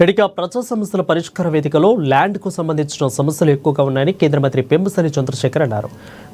ఇక ప్రజా సమస్యల పరిష్కార వేదికలో ల్యాండ్కు సంబంధించిన సమస్యలు ఎక్కువగా ఉన్నాయని కేంద్ర మంత్రి పెంబసాని చంద్రశేఖర్ అన్నారు.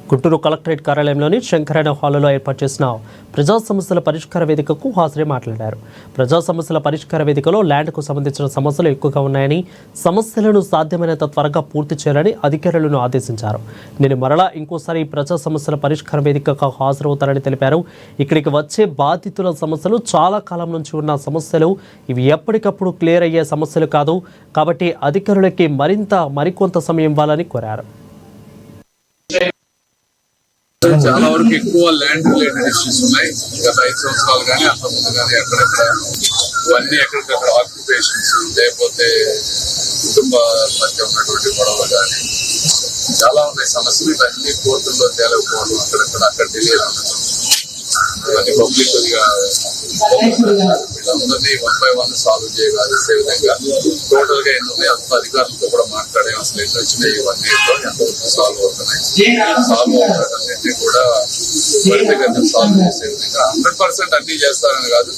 గుంటూరు కలెక్టరేట్ కార్యాలయంలోని శంకరయ్య హాలులో ఏర్పాటు చేసిన ప్రజా సమస్యల పరిష్కార వేదికకు హాజరై మాట్లాడారు. ప్రజా సమస్యల పరిష్కార వేదికలో ల్యాండ్కు సంబంధించిన సమస్యలు ఎక్కువగా ఉన్నాయని, సమస్యలను సాధ్యమైనంత త్వరగా పూర్తి చేయాలని అధికారులను ఆదేశించారు. నేను మరలా ఇంకోసారి ప్రజా సమస్యల పరిష్కార వేదికకు హాజరవుతారని తెలిపారు. ఇక్కడికి వచ్చే బాధితుల సమస్యలు చాలా కాలం నుంచి ఉన్న సమస్యలు, ఇవి ఎప్పటికప్పుడు క్లియర్ అయ్యే సమస్యలు కాదు. కాబట్టి అధికారులకి మరికొంత సమయం ఇవ్వాలని కోరారు. చాలా వరకు ఎక్కువ ల్యాండ్ రిలేటెడ్ ఇష్యూస్ ఉన్నాయి. గత 5 సంవత్సరాలు కానీ అంతకుముందు కానీ అక్కడెక్కడ ఇవన్నీ ఎక్కడికక్కడ ఆక్యుపేషన్స్, లేకపోతే కుటుంబ మధ్య ఉన్నటువంటి గొడవలు కానీ చాలా ఉన్నాయి సమస్యలు. ఇవన్నీ కోర్టుల్లో తేలకపోవడం, అక్కడ డిలే ఉండడం, ఇవన్నీ పబ్లిక్ వీళ్ళందరినీ 1 by 1 సాల్వ్ చేయగలిసే విధంగా టోటల్ గా ఎన్ని ఉన్నాయి అంత అధికారులతో కూడా మాట్లాడే అసలు ఎన్ని వచ్చినాయి, ఇవన్నీ ఎంతవరకు సాల్వ్ అవుతున్నాయి, సాల్వ్ అవుతారన్నింటినీ కూడా త్వరితగతిన సాల్వ్ చేసే విధంగా 100% అన్ని చేస్తారని కాదు.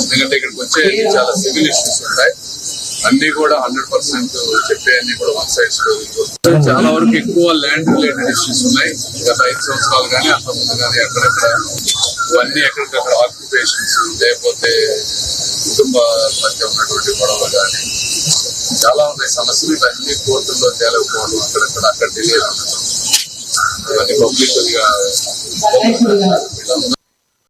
ఎందుకంటే ఇక్కడికి వచ్చే చాలా సివిల్ ఇష్యూస్ ఉంటాయి. అన్ని కూడా 100% చెప్పే అన్ని కూడా వన్ సైడ్ స్టోరీ. చాలా వరకు ఎక్కువ ల్యాండ్ రిలేటెడ్ ఇష్యూస్ ఉన్నాయి. గత 5 సంవత్సరాలు కానీ అంతకుముందు కానీ అక్కడెక్కడ ఇవన్నీ ఎక్కడికక్కడ ఆక్యుపేషన్స్, లేకపోతే కుటుంబ మధ్య ఉన్నటువంటి గొడవలు కానీ చాలా ఉన్నాయి సమస్యలు. ఇవన్నీ కోర్టుల్లో తేలకపోవడం, అక్కడ డిలే ఉండడం, ఇవన్నీ పబ్లిక్ వీళ్ళందరూ